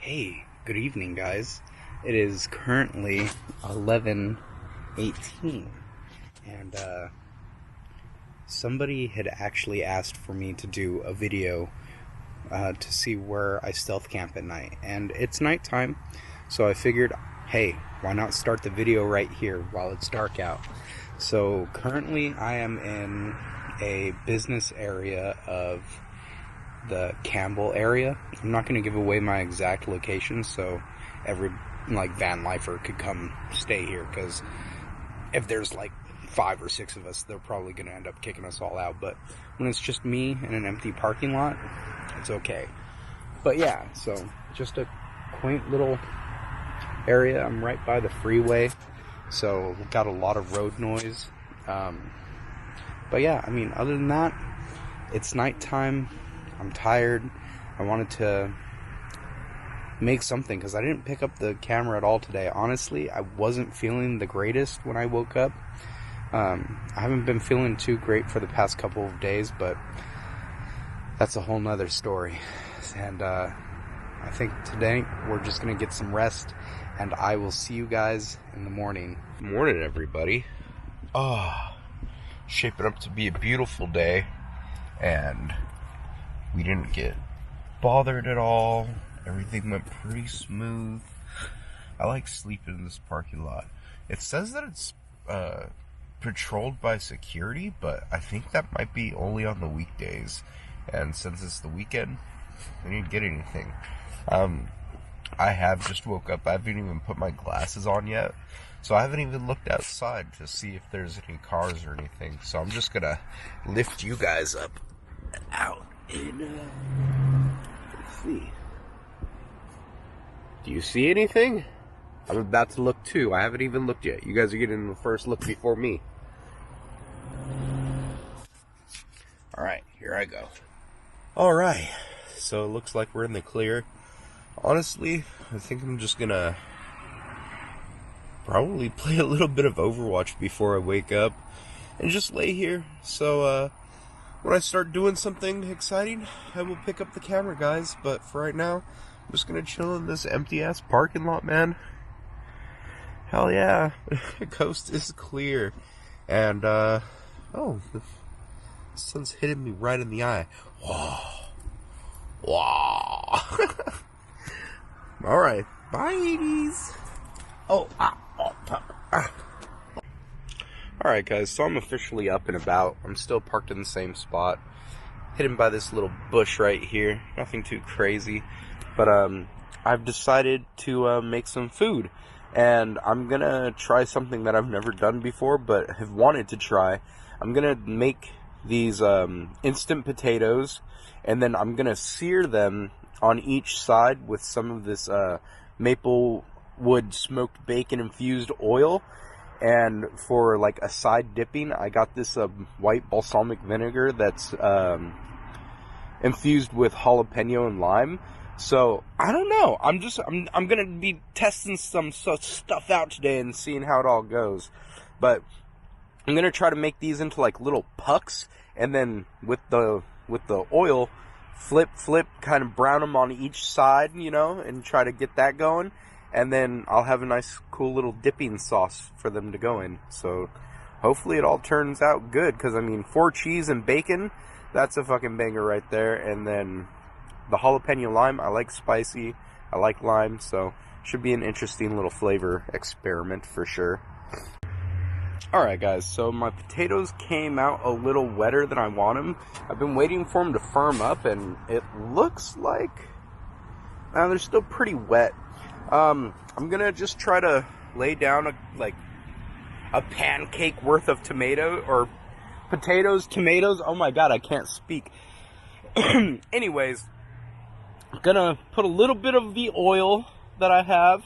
Hey, good evening, guys. It is currently 11:18, and somebody had actually asked for me to do a video to see where I stealth camp at night, and it's nighttime, so I figured, hey, why not start the video right here while it's dark out? So currently I am in a business area of the Campbell area. I'm not going to give away my exact location, so every van lifer could come stay here, because if there's like 5 or 6 of us, they're probably going to end up kicking us all out. But when it's just me in an empty parking lot, it's okay. But yeah, so just a quaint little area. I'm right by the freeway, so we've got a lot of road noise. But yeah, I mean, other than that, it's nighttime. I'm tired. I wanted to make something because I didn't pick up the camera at all today. Honestly, I wasn't feeling the greatest when I woke up. I haven't been feeling too great for the past couple of days, but that's a whole nother story. And I think today we're just going to get some rest, and I will see you guys in the morning. Morning, everybody. Shaping up to be a beautiful day, and we didn't get bothered at all. Everything went pretty smooth. I like sleeping in this parking lot. It says that it's patrolled by security, but I think that might be only on the weekdays. And since it's the weekend, I didn't get anything. I have just woke up. I haven't even put my glasses on yet, so I haven't even looked outside to see if there's any cars or anything. So I'm just gonna lift you guys up out. And, let's see. Do you see anything? I'm about to look too. I haven't even looked yet. You guys are getting the first look before me. Alright, here I go. Alright, so it looks like we're in the clear. Honestly, I think I'm just gonna probably play a little bit of Overwatch before I wake up and just lay here. So, when I start doing something exciting, I will pick up the camera, guys. But for right now, I'm just gonna chill in this empty-ass parking lot, man. Hell yeah. The coast is clear. And, oh, the sun's hitting me right in the eye. Whoa. Wow. Alright. Bye, 80s. Alright guys, so I'm officially up and about. I'm still parked in the same spot, hidden by this little bush right here. Nothing too crazy, but I've decided to make some food, and I'm gonna try something that I've never done before but have wanted to try. I'm gonna make these instant potatoes, and then I'm gonna sear them on each side with some of this maple wood smoked bacon infused oil. And for like a side dipping, I got this white balsamic vinegar that's infused with jalapeno and lime. So I don't know. I'm gonna be testing some such stuff out today and seeing how it all goes. But I'm gonna try to make these into like little pucks, and then with the oil, flip, kind of brown them on each side, you know, and try to get that going. And then I'll have a nice, cool little dipping sauce for them to go in. So hopefully it all turns out good. Because, I mean, 4 cheese and bacon, that's a fucking banger right there. And then the jalapeno lime, I like spicy. I like lime. So should be an interesting little flavor experiment for sure. Alright guys, so my potatoes came out a little wetter than I want them. I've been waiting for them to firm up, and it looks like they're still pretty wet. I'm gonna just try to lay down a pancake worth of potatoes. Oh my god, I can't speak. Anyways, I'm gonna put a little bit of the oil that I have,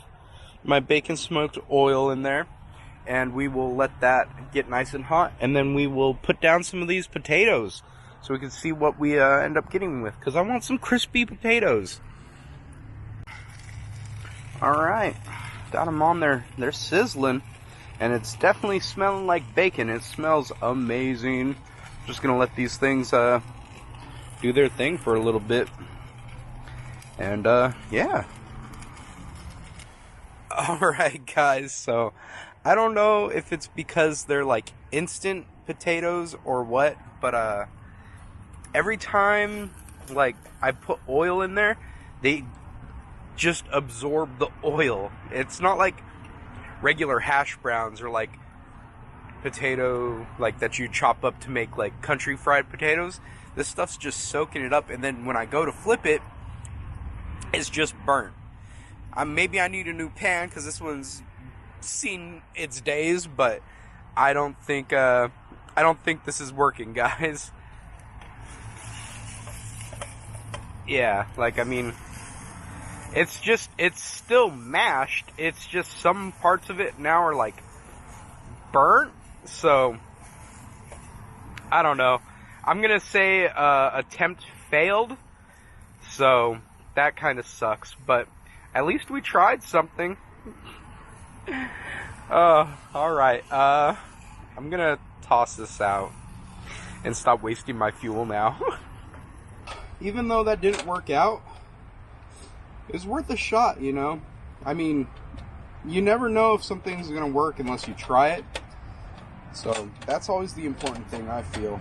my bacon smoked oil, in there, and we will let that get nice and hot, and then we will put down some of these potatoes so we can see what we end up getting with, because I want some crispy potatoes. Alright, got them on there. They're sizzling, and it's definitely smelling like bacon. It smells amazing. Just gonna let these things do their thing for a little bit. And yeah, Alright guys, so I don't know if it's because they're like instant potatoes or what, but every time like I put oil in there, they just absorb the oil. It's not like regular hash browns or like potato like that you chop up to make like country fried potatoes. This stuff's just soaking it up, and then when I go to flip it, it's just burnt. Maybe I need a new pan because this one's seen its days, but I don't think this is working, guys. Yeah, like I mean, it's still mashed. It's just some parts of it now are like burnt. So I don't know. I'm gonna say attempt failed. So that kind of sucks, but at least we tried something. Alright, I'm gonna toss this out and stop wasting my fuel now. Even though that didn't work out, it's worth a shot, you know? I mean, you never know if something's gonna work unless you try it. So, that's always the important thing, I feel.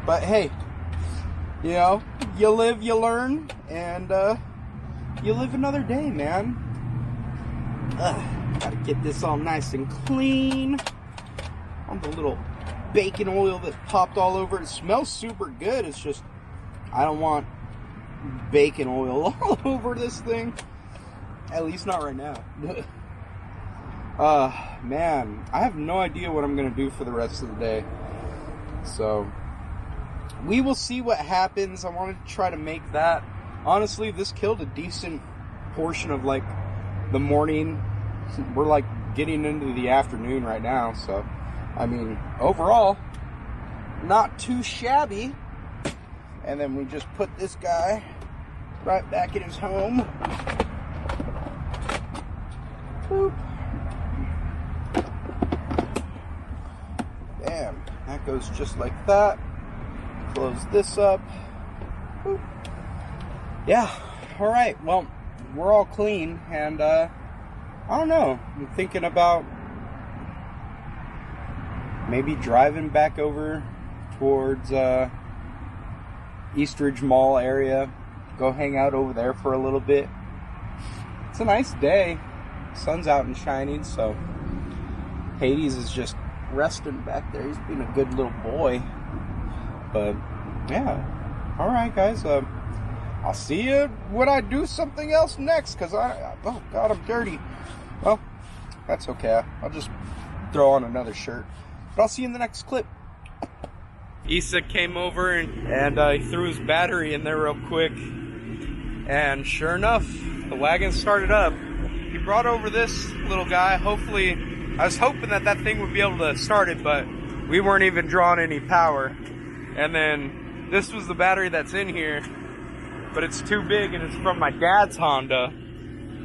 But hey, you know, you live, you learn, and, you live another day, man. Gotta get this all nice and clean. On the little bacon oil that popped all over it. It smells super good. It's just, I don't want bacon oil all over this thing. At least not right now. Man, I have no idea what I'm gonna do for the rest of the day. So, we will see what happens. I wanted to try to make that. Honestly, this killed a decent portion of like the morning. We're like getting into the afternoon right now, so I mean, overall, not too shabby. And then we just put this guy right back in his home. Boop. Bam. That goes just like that. Close this up. Boop. Yeah, alright, well, we're all clean, and, I don't know, I'm thinking about maybe driving back over towards, Eastridge Mall area, go hang out over there for a little bit. It's a nice day, sun's out and shining, so Hades is just resting back there. He's being a good little boy, but, yeah, alright guys, I'll see you when I do something else next, because oh god, I'm dirty. Well, that's okay. I'll just throw on another shirt. But I'll see you in the next clip. Issa came over and he threw his battery in there real quick. And sure enough, the wagon started up. He brought over this little guy. Hopefully, I was hoping that thing would be able to start it, but we weren't even drawing any power. And then this was the battery that's in here. But it's too big, and it's from my dad's Honda,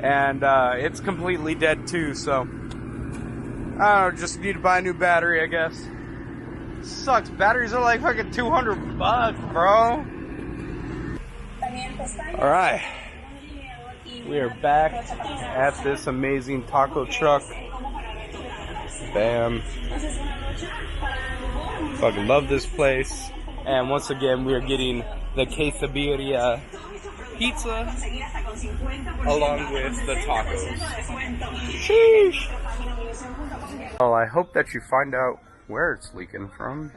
and it's completely dead too, so I don't know, just need to buy a new battery, I guess. Sucks, batteries are like fucking $200, bro. Alright, we are back at this amazing taco truck. Bam. Fucking love this place. And once again, we are getting the quesadilla pizza along with the tacos. Sheesh. Well, I hope that you find out where it's leaking from.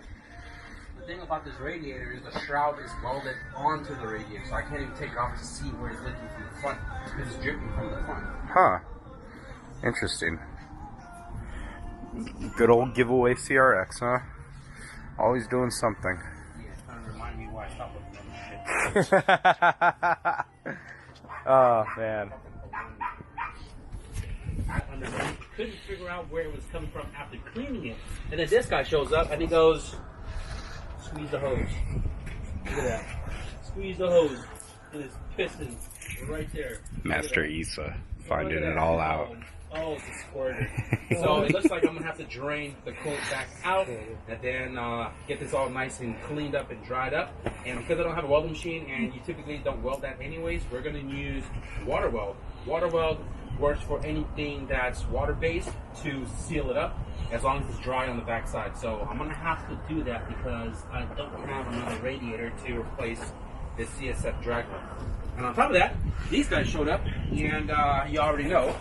The thing about this radiator is the shroud is welded onto the radiator, so I can't even take it off to see where it's leaking from the front. It's dripping from the front. Huh. Interesting. Good old giveaway CRX, huh? Always doing something. Remind me why I stopped looking at this shit. Oh, man. I couldn't figure out where it was coming from after cleaning it. And then this guy shows up and he goes, squeeze the hose. Look at that. Squeeze the hose. And it's piston right there. Master Issa finding it all out. Oh, it's a squirter. So it looks like I'm going to have to drain the coolant back out and then get this all nice and cleaned up and dried up. And because I don't have a welding machine and you typically don't weld that anyways, we're going to use water weld. Water weld works for anything that's water-based to seal it up, as long as it's dry on the backside. So I'm gonna have to do that because I don't have another radiator to replace this CSF drag one. And on top of that, these guys showed up, and you already know,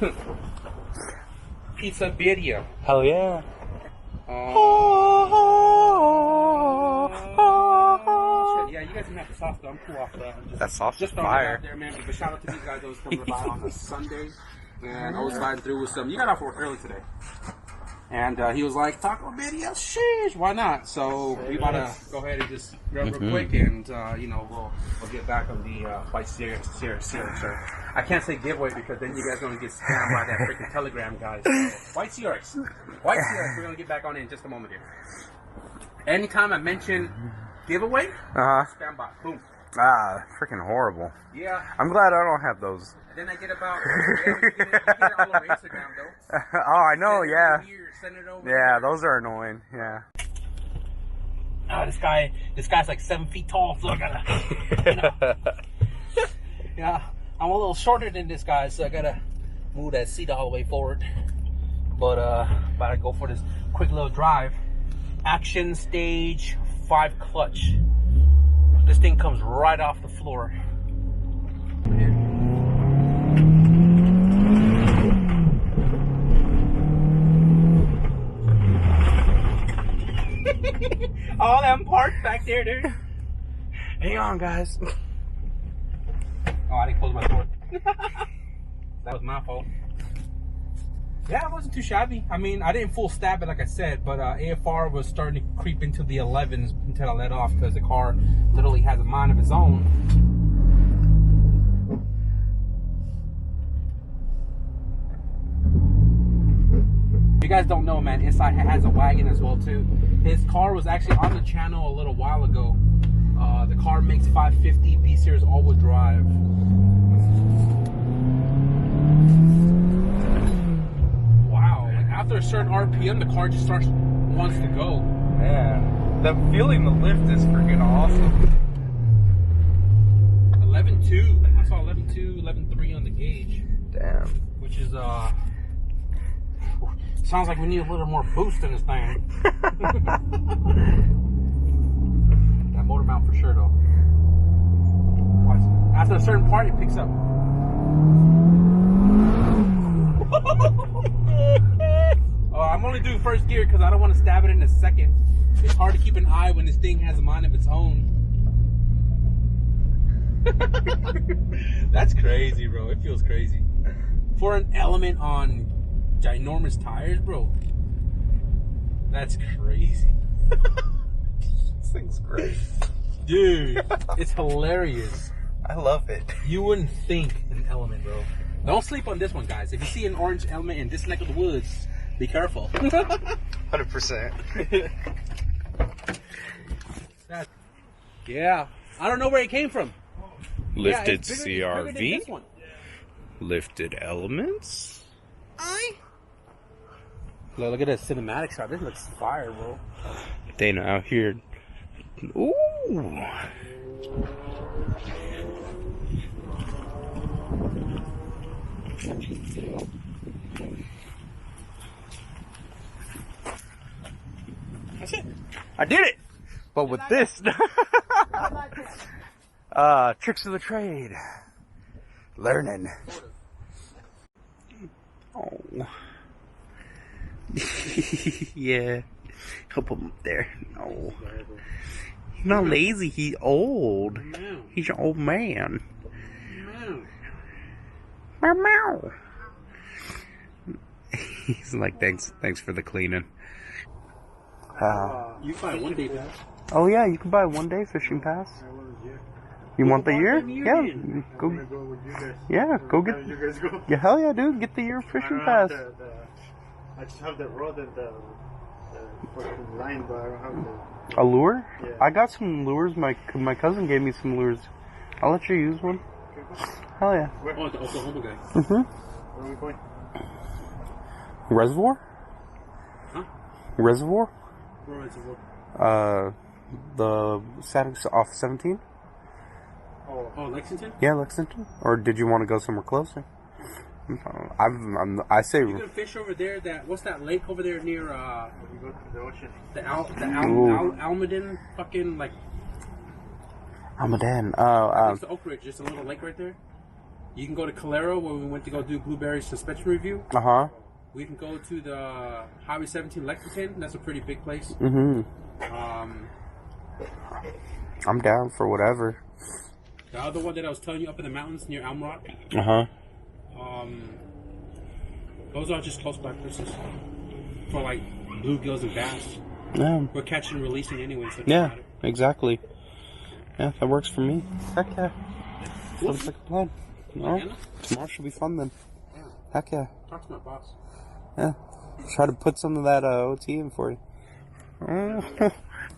pizza birria. Hell yeah. Yeah, you guys can have the sauce though. I'm cool off that. That sauce is throwing it fire. out there, man. But shout out to these guys that was coming by on a Sunday, and I was riding through with some. You got off work early today, and he was like, "Taco video, sheesh, why not?" So we about to go ahead and just grab real quick, and you know, we'll get back on the White Sierra. I can't say giveaway because then you guys are gonna get spammed by that freaking Telegram guys. So, White Sierra, we're gonna get back on it in just a moment here. Anytime I mention giveaway, spam bot, boom. Ah, freaking horrible. Yeah. I'm glad I don't have those. Then I get about, you get it all over Instagram though. Oh, I know, yeah. Send it over Yeah, those are annoying, yeah. This guy's like 7 feet tall, so I gotta, you know. Yeah, I'm a little shorter than this guy, so I gotta move that seat all the way forward. But, about to go for this quick little drive. Action stage 5 clutch. This thing comes right off the floor. All them parts back there, dude. Hang on, guys. Oh, I didn't close my door. That was my fault. Yeah, it wasn't too shabby. I mean, I didn't full stab it like I said, but AFR was starting to creep into the 11s until I let off because the car literally has a mind of its own. If you guys don't know, man, Inside has a wagon as well too. His car was actually on the channel a little while ago. The car makes 550 B-Series all-wheel drive. After a certain RPM, the car just wants to go. Man, the feeling the lift is freaking awesome. 11.2. I saw 11.2, 11.3 on the gauge. Damn. Which is, sounds like we need a little more boost in this thing. That motor mount for sure, though. After a certain part, it picks up. I'm only doing first gear because I don't want to stab it in a second. It's hard to keep an eye when this thing has a mind of its own. That's crazy, bro. It feels crazy. For an Element on ginormous tires, bro. That's crazy. This thing's great. Dude, it's hilarious. I love it. You wouldn't think an Element, bro. Don't sleep on this one, guys. If you see an orange Element in this neck of the woods, be careful. 100%. Yeah. I don't know where it came from. Lifted yeah, it's bigger than CRV. this one. Lifted Elements. Look at that cinematic shot. This looks fire, bro. Dana out here. Ooh. That's it. I did it! But with this. Tricks of the trade. Learning. Oh. Yeah. He'll put him up there. No. He's not lazy. He's old. He's an old man. Meow meow. He's like, thanks for the cleaning. You buy 1 day pass. Oh yeah, you can buy a 1-day fishing pass. You want the year? Yeah, go. Yeah, go get. You guys go. Yeah, hell yeah, dude, get the year fishing pass. I just have the rod and the fucking line, but I don't have the. A lure? Yeah. I got some lures. My cousin gave me some lures. I'll let you use one. Hell yeah. Oh, the Oklahoma guy. Mhm. Where are we going? Reservoir? Huh? Reservoir? Where is it? The Saturday off 17? Oh, Lexington? Yeah, Lexington. Or did you want to go somewhere closer? I say. You can fish over there. What's that lake over there near? You go to the ocean. Almaden fucking like. Almaden. It's the Oak Ridge. Just a little lake right there. You can go to Calero where we went to go do blueberry suspension review. We can go to the Highway 17 Lexington. That's a pretty big place. I'm down for whatever. The other one that I was telling you up in the mountains near Elm Rock. Those are just close by places for like bluegills and bass. Yeah. We're catching and releasing anyway. So Yeah, exactly. Yeah, that works for me. Heck yeah. Sounds like a plan. No, tomorrow should be fun then. Heck yeah. Talk to my boss. Yeah. Try to put some of that OT in for you. Oh,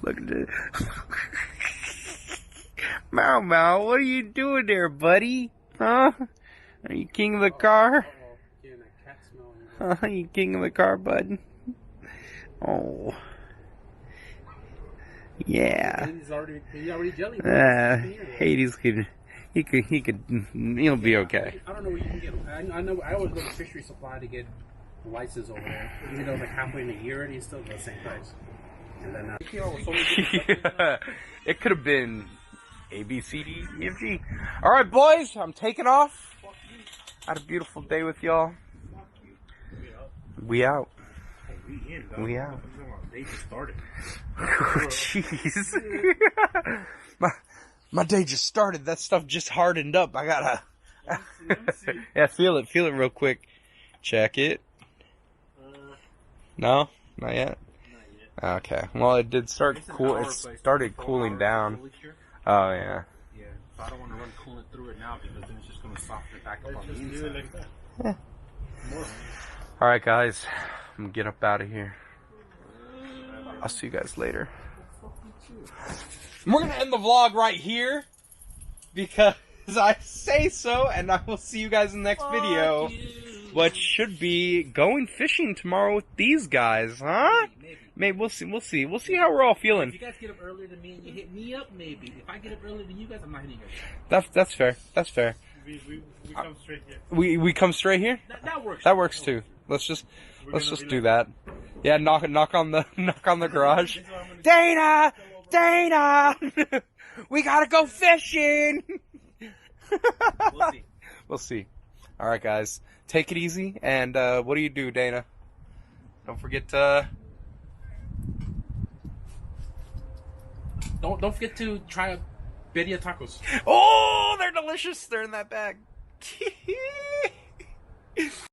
look at this. Mau Mau, what are you doing there, buddy? Huh? Are you king of the car? Getting that cat smell. Are you king of the car, bud? Oh. Yeah. He's already jelly. Hades he'll be okay. I don't know where you can get them. I know. I always go to Fishery Supply to get license over there. Even though it's like halfway in a year, and it's still the same price. And then Yeah. It could have been A, B, C, D, E, F, G. All right, boys, I'm taking off. Had a beautiful day with y'all. We out. We out. They just started. Jeez. My day just started. That stuff just hardened up. I gotta. Yeah, feel it real quick. Check it. No, not yet. Okay. Well, it did start cool. It started cooling down. Oh yeah. yeah, so I don't want to run coolant through it now because then it's just going to soften it back up on the Just do inside. it like that. Yeah. All right, guys. I'm gonna get up out of here. I'll see you guys later. We're gonna end the vlog right here because I say so, and I will see you guys in the next video. What should be going fishing tomorrow with these guys, huh? Maybe we'll see. We'll see how we're all feeling. If you guys get up earlier than me and you hit me up, maybe. If I get up earlier than you guys, I'm not hitting you guys. That's fair. That's fair. We come straight here. We come straight here. That works. That works too. Let's just do that. Yeah, knock on the garage. Dana, we gotta go fishing. We'll see. We'll see. All right, guys, take it easy. And what do you do, Dana? Don't forget to. Don't forget to try birria tacos. Oh, they're delicious. They're in that bag.